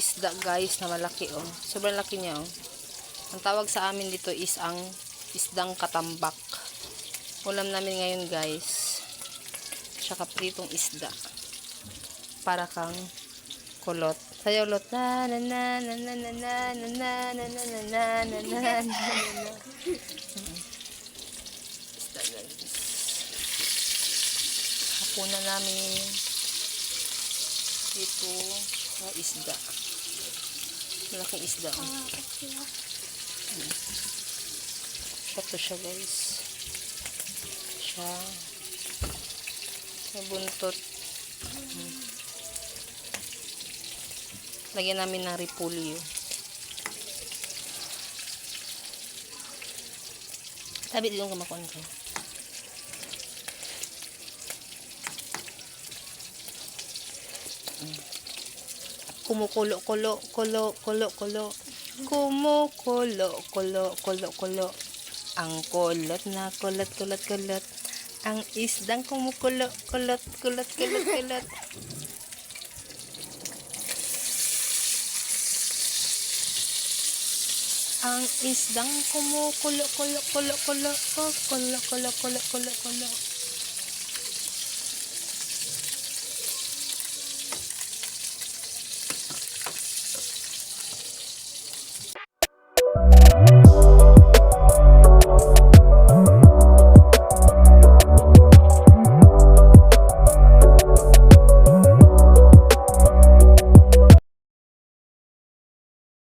isda guys na malaki oh. Sobrang laki niya oh. Ang tawag sa amin dito is ang isdang katambak. Ulam namin ngayon guys. Tsaka pritong isda. Para kang kulot. Sayaw lot. Na na na na na na na na na na na na na na na. Isda guys. Hapunan namin ito na isda. Malaking isda. Siya to siya guys. Siya. May buntot. Lagyan namin ng repolyo. Sabi dito kumakon ko. Kumukulo, kulo, kulo, kulo, kulo. Kumukulo, kulo, kulo, kulo. Ang kulot na kulot, kulot, kulot. Ang isdang kumukulo, kulot, kulot, kulot, kulot. Ang isdang kumukulo, kulo, kulo, kulo. Kulo, kulo, kulo, kulo, kulo.